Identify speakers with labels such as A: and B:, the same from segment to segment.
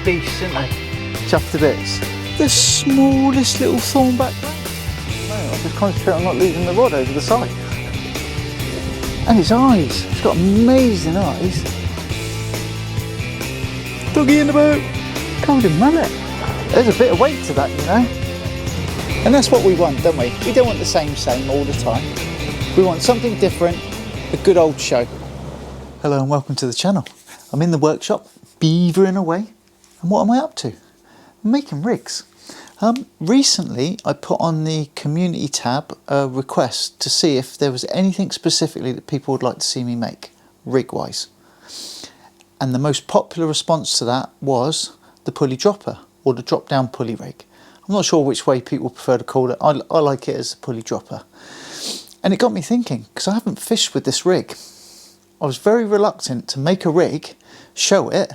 A: beasts, aren't they? Chuffed to bits. The smallest little thornback ray. No, I'll just concentrate on not losing the rod over the side. And its eyes. It's got amazing eyes. Doggy in the boat. Covered in mullet. There's a bit of weight to that, you know. And that's what we want, don't we? We don't want the same all the time. We want something different, a good old show. Hello and welcome to the channel. I'm in the workshop, beavering away. And what am I up to? I'm making rigs. Recently I put on the community tab a request to see if there was anything specifically that people would like to see me make, rig-wise. And the most popular response to that was the pulley dropper, or the drop down pulley rig. I'm not sure which way people prefer to call it. I like it as a pulley dropper. And it got me thinking, because I haven't fished with this rig. I was very reluctant to make a rig, show it,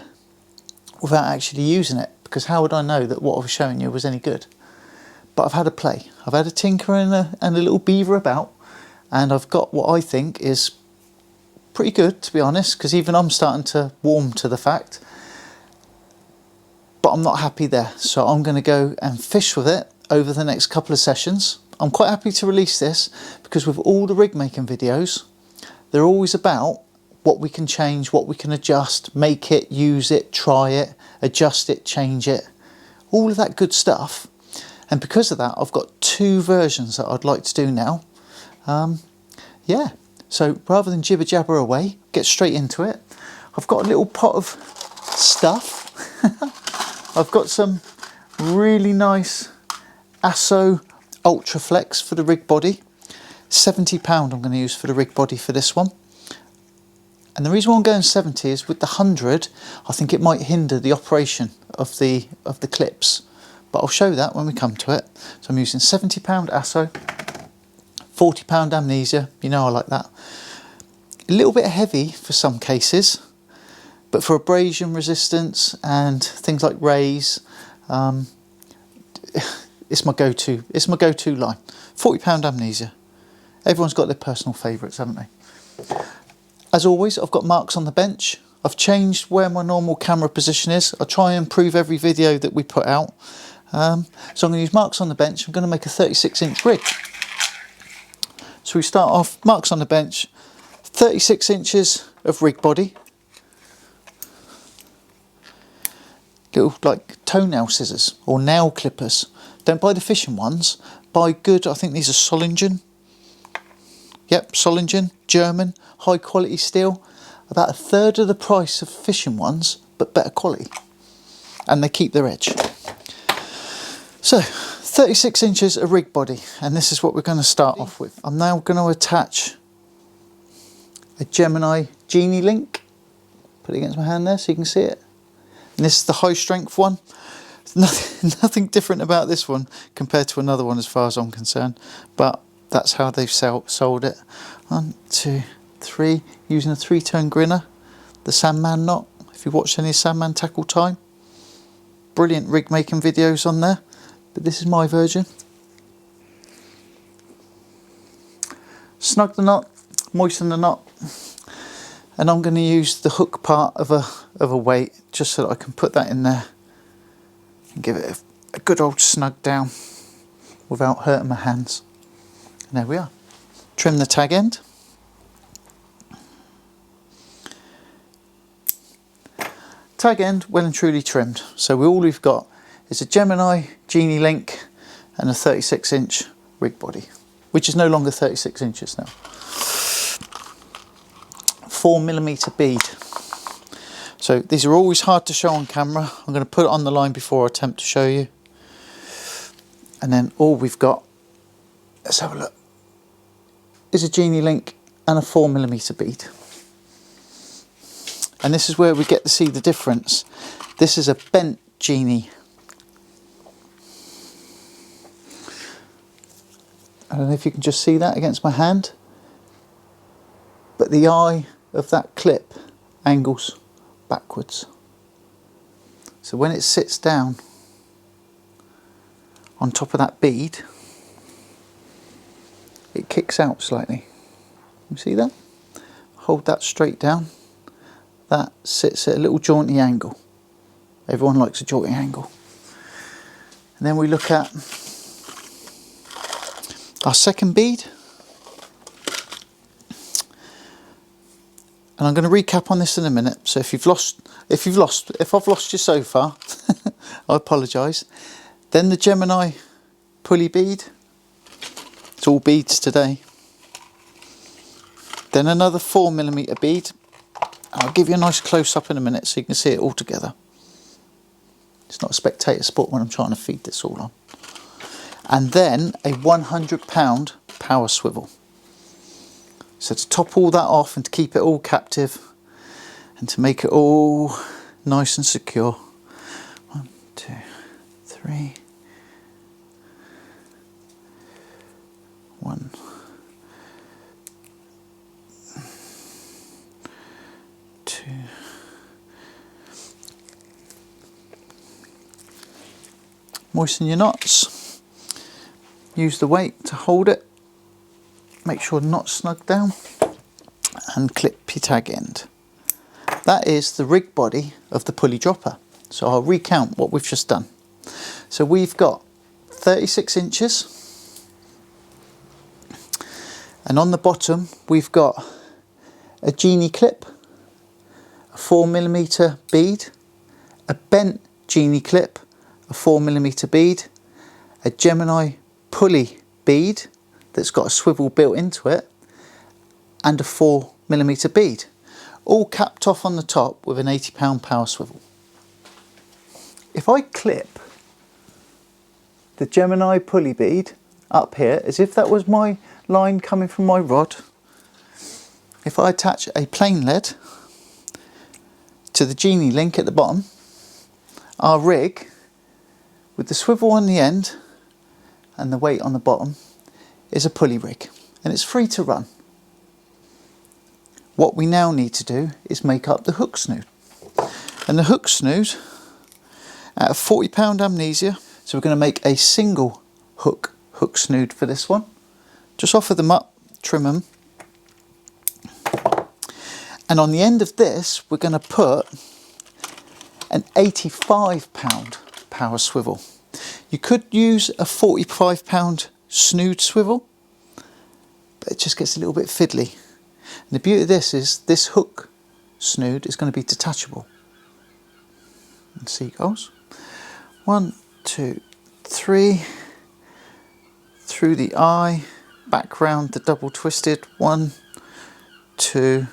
A: without actually using it, because how would I know that what I was showing you was any good? But I've had a play. I've had a tinker and a little beaver about, and I've got what I think is pretty good, to be honest, because even I'm starting to warm to the fact. But I'm not happy there, so I'm going to go and fish with it over the next couple of sessions. I'm quite happy to release this because with all the rig making videos, they're always about what we can change, what we can adjust, make it, use it, try it, adjust it, change it, all of that good stuff. And because of that, I've got two versions that I'd like to do now. Yeah, so rather than jibber jabber away, get straight into it. I've got a little pot of stuff. I've got some really nice Asso Ultra Flex for the rig body. £70 I'm going to use for the rig body for this one. And the reason why I'm going 70 is with the 100, I think it might hinder the operation of the clips. But I'll show that when we come to it. So I'm using £70 Asso, £40 Amnesia, you know I like that. A little bit heavy for some cases, but for abrasion resistance and things like rays, it's my go-to. It's my go-to line. £40 Amnesia. Everyone's got their personal favourites, haven't they? As always, I've got marks on the bench. I've changed where my normal camera position is. I try and improve every video that we put out. So I'm going to use marks on the bench. I'm going to make a 36-inch rig. So we start off, marks on the bench, 36 inches of rig body. Little like toenail scissors or nail clippers. Don't buy the fishing ones. Buy good, I think these are Solingen. Yep, Solingen, German, high quality steel. About a third of the price of fishing ones, but better quality. And they keep their edge. So, 36 inches of rig body. And this is what we're going to start off with. I'm now going to attach a Gemini Genie link. Put it against my hand there so you can see it. And this is the high strength one. Nothing different about this one compared to another one as far as I'm concerned. But that's how they've sold it. 1, 2, 3. Using a 3-tone grinner. The Sandman knot. If you've watched any Sandman Tackle Time. Brilliant rig making videos on there. But this is my version. Snug the knot. Moisten the knot. And I'm going to use the hook part of a weight just so that I can put that in there and give it a good old snug down without hurting my hands. And there we are. Trim the tag end. Tag end well and truly trimmed. So all we've got is a Gemini Genie link and a 36-inch rig body, which is no longer 36 inches now. 4mm bead. So these are always hard to show on camera. I'm going to put it on the line before I attempt to show you. And then all we've got, let's have a look, is a Genie link and a 4mm bead. And this is where we get to see the difference. This is a bent Genie. I don't know if you can just see that against my hand, but the eye of that clip angles backwards. So when it sits down on top of that bead, it kicks out slightly. You see that? Hold that straight down. That sits at a little jaunty angle. Everyone likes a jolting angle. And then we look at our second bead. And I'm going to recap on this in a minute. So if I've lost you so far, I apologise. Then the Gemini pulley bead. It's all beads today. Then another 4mm bead. I'll give you a nice close up in a minute so you can see it all together. It's not a spectator sport when I'm trying to feed this all on. And then a 100-pound power swivel. So to top all that off and to keep it all captive and to make it all nice and secure. 1, 2, 3. 1. 2. Moisten your knots. Use the weight to hold it. Make sure the knot's snug down and clip your tag end. That is the rig body of the pulley dropper. So I'll recount what we've just done. So we've got 36 inches and on the bottom we've got a genie clip, a 4mm bead, a bent genie clip, a 4mm bead, a Gemini pulley bead that's got a swivel built into it, and a 4mm bead, all capped off on the top with an 80-pound power swivel. If I clip the Gemini pulley bead up here as if that was my line coming from my rod, if I attach a plain lead to the genie link at the bottom, our rig with the swivel on the end and the weight on the bottom is a pulley rig, and it's free to run. What we now need to do is make up the hook snood. And the hook snood at a 40-pound amnesia, so we're going to make a single hook snood for this one. Just offer them up, trim them. And on the end of this, we're going to put an 85-pound power swivel. You could use a 45-pound snood swivel, but it just gets a little bit fiddly. And the beauty of this is this hook snood is going to be detachable. And seagulls. 1, 2, 3. Through the eye, back round the double twisted. 1, 2,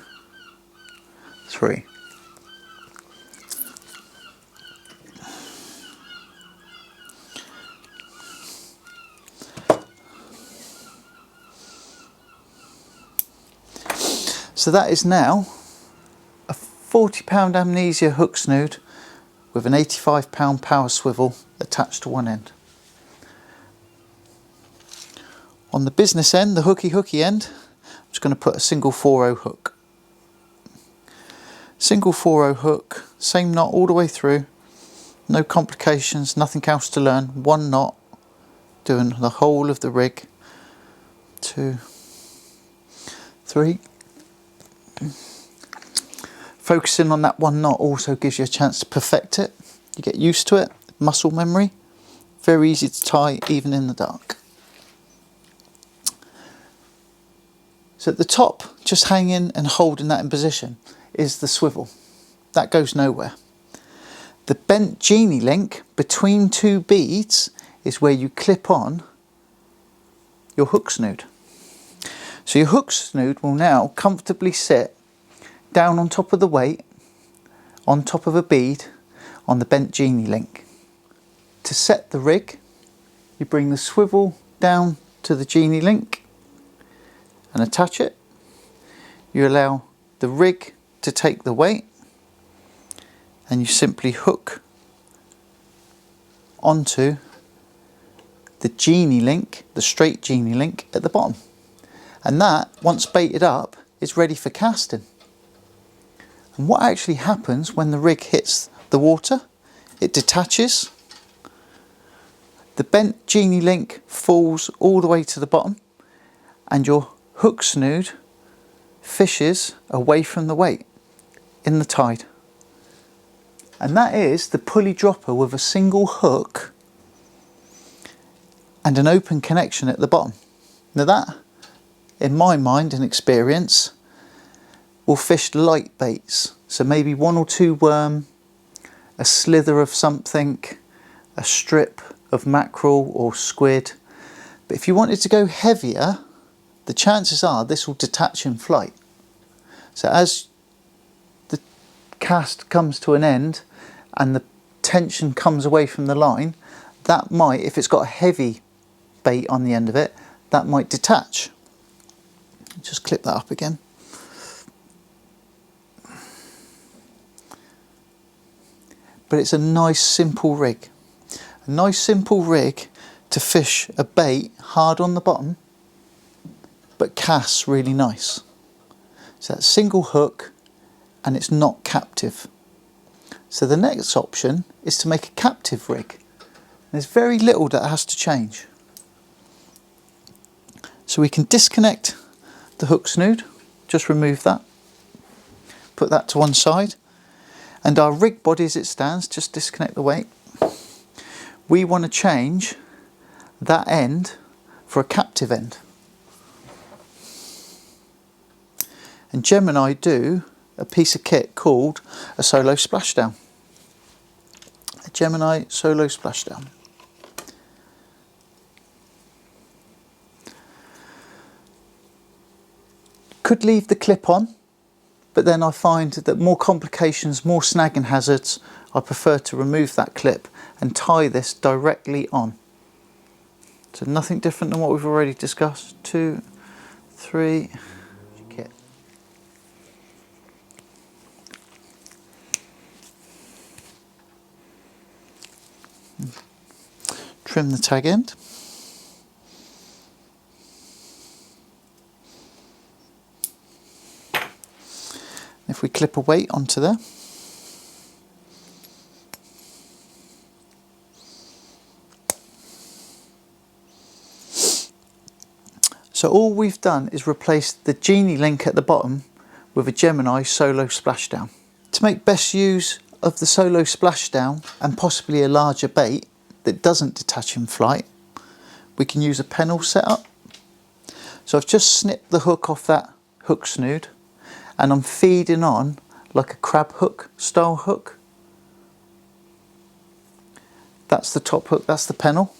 A: 3. So that is now a 40-pound amnesia hook snood with an 85-pound power swivel attached to one end. On the business end, the hooky end, I'm just going to put a single 4/0 hook. Single 4/0 hook, same knot all the way through, no complications, nothing else to learn, one knot doing the whole of the rig. 2, 3. Focusing on that one knot also gives you a chance to perfect it. You get used to it, muscle memory, very easy to tie even in the dark. So at the top, just hanging and holding that in position, is the swivel. That goes nowhere. The bent genie link between two beads is where you clip on your hook snood. So your hook snood will now comfortably sit down on top of the weight, on top of a bead, on the bent genie link. To set the rig, you bring the swivel down to the genie link and attach it. You allow the rig to take the weight and you simply hook onto the genie link, the straight genie link at the bottom. And that, once baited up, is ready for casting. And what actually happens when the rig hits the water, it detaches, the bent genie link falls all the way to the bottom, and your hook snood fishes away from the weight in the tide. and that is the pulley dropper with a single hook and an open connection at the bottom. Now that, in my mind and experience, will fish light baits. So maybe 1 or 2 worm, a slither of something, a strip of mackerel or squid. But if you wanted to go heavier, the chances are this will detach in flight. So as the cast comes to an end and the tension comes away from the line, that might, if it's got a heavy bait on the end of it, that might detach. Just clip that up again. But it's a nice simple rig. A nice simple rig to fish a bait hard on the bottom, but casts really nice. So that's single hook and it's not captive. So the next option is to make a captive rig. There's very little that has to change. So we can disconnect the hook snood, just remove that, put that to one side, and our rig body as it stands, just disconnect the weight. We want to change that end for a captive end. And Gemini do a piece of kit called a solo splashdown. A Gemini solo splashdown. Could leave the clip on, but then I find that more complications, more snagging hazards, I prefer to remove that clip and tie this directly on. So nothing different than what we've already discussed. 2, 3, kit. Trim the tag end. If we clip a weight onto there, so all we've done is replace the Genie link at the bottom with a Gemini solo splashdown. To make best use of the solo splashdown and possibly a larger bait that doesn't detach in flight, we can use a pennel setup. So I've just snipped the hook off that hook snood, and I'm feeding on like a crab hook style hook. That's the top hook, that's the pennel.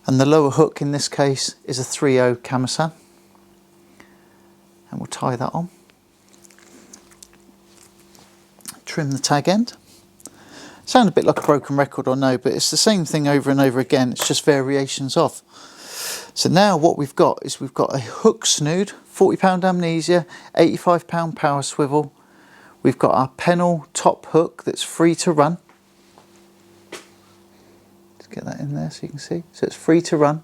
A: And the lower hook in this case is a 3/0 camisan. And we'll tie that on. Trim the tag end. Sound a bit like a broken record, I know, but it's the same thing over and over again, it's just variations of. So now what we've got is we've got a hook snood, 40-pound amnesia, 85-pound power swivel. We've got our pennel top hook that's free to run. Let's get that in there so you can see. So it's free to run.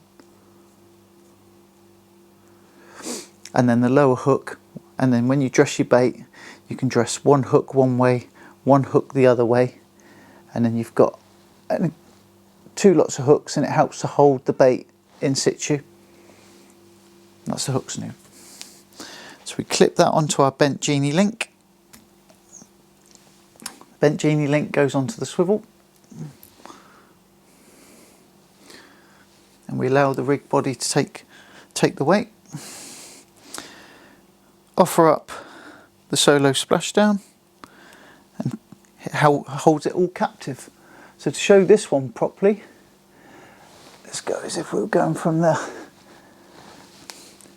A: And then the lower hook, and then when you dress your bait, you can dress one hook one way, one hook the other way, and then you've got 2 lots of hooks, and it helps to hold the bait in situ. That's the hook snood. So we clip that onto our bent Genie link. Bent Genie link goes onto the swivel. And we allow the rig body to take the weight. Offer up the solo splashdown and it holds it all captive. So to show this one properly, let's go as if we were going from there.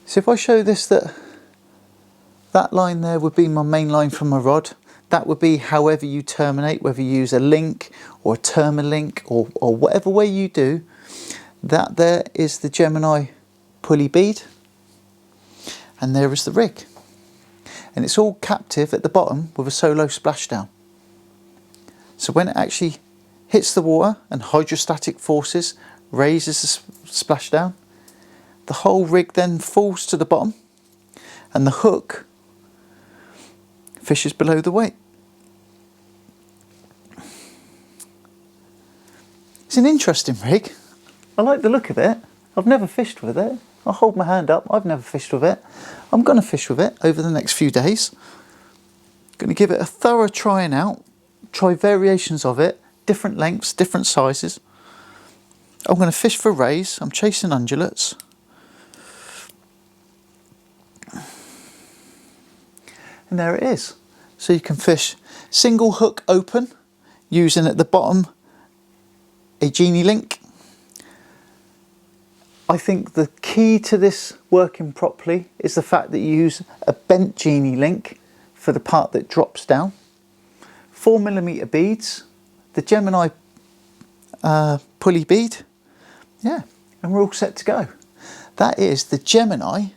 A: So if I show this, that line there would be my main line from my rod. That would be however you terminate, whether you use a link or a termalink or whatever way you do. That there is the Gemini pulley bead, and there is the rig. And it's all captive at the bottom with a solo splashdown. So when it actually hits the water and hydrostatic forces raises the splashdown, the whole rig then falls to the bottom and the hook fishes below the weight. It's an interesting rig. I like the look of it. I've never fished with it. I'll hold my hand up. I've never fished with it. I'm going to fish with it over the next few days. Going to give it a thorough trying out try variations of it, different lengths, different sizes. I'm going to fish for rays. I'm chasing undulates. And there it is. So you can fish single hook open, using at the bottom a Genie link. I think the key to this working properly is the fact that you use a bent Genie link for the part that drops down. 4mm beads, the Gemini pulley bead, yeah, and we're all set to go. That is the Gemini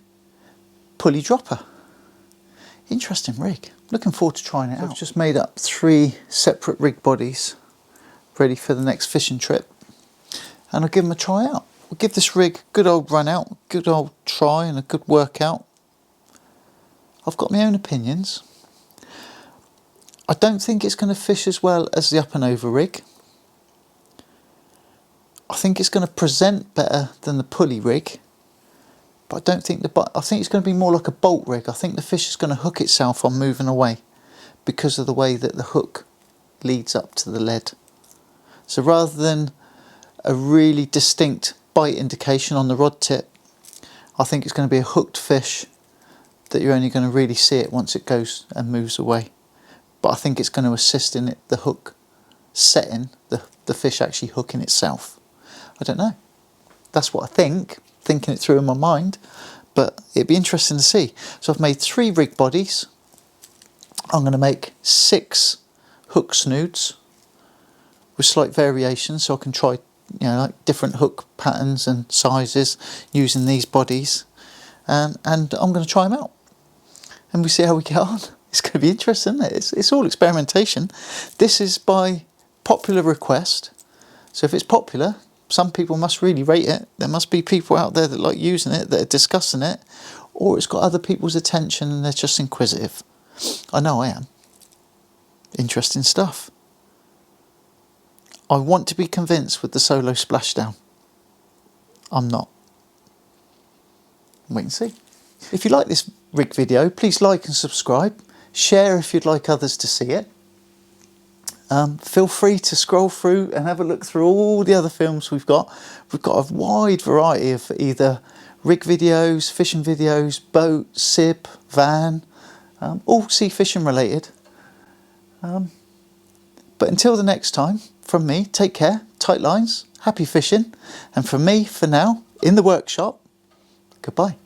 A: Pulley Dropper. Interesting rig. Looking forward to trying it out. I've just made up 3 separate rig bodies ready for the next fishing trip, and I'll give them a try out. We'll give this rig a good old run out, good old try and a good workout. I've got my own opinions. I don't think it's going to fish as well as the up and over rig. I think it's going to present better than the pulley rig, but I don't think I think it's going to be more like a bolt rig. I think the fish is going to hook itself on moving away because of the way that the hook leads up to the lead. So rather than a really distinct bite indication on the rod tip, I think it's going to be a hooked fish that you're only going to really see it once it goes and moves away. But I think it's going to assist in the hook setting, the fish actually hooking itself. I don't know. That's what I think, thinking it through in my mind, but it'd be interesting to see. So I've made 3 rig bodies. I'm going to make 6 hook snoods with slight variations, so I can try, you know, like different hook patterns and sizes using these bodies, and I'm going to try them out and we see how we get on. It's going to be interesting, isn't it? It's all experimentation. This is by popular request, so if it's popular, some people must really rate it. There must be people out there that like using it, that are discussing it, or it's got other people's attention and they're just inquisitive. I know I am. Interesting stuff. I want to be convinced with the solo splashdown. I'm not. Wait and see. If you like this rig video, please like and subscribe. Share if you'd like others to see it. Feel free to scroll through and have a look through all the other films we've got. We've got a wide variety of either rig videos, fishing videos, boat, sib, van, all sea fishing related. But until the next time, from me, take care, tight lines, happy fishing, and from me, for now, in the workshop, goodbye.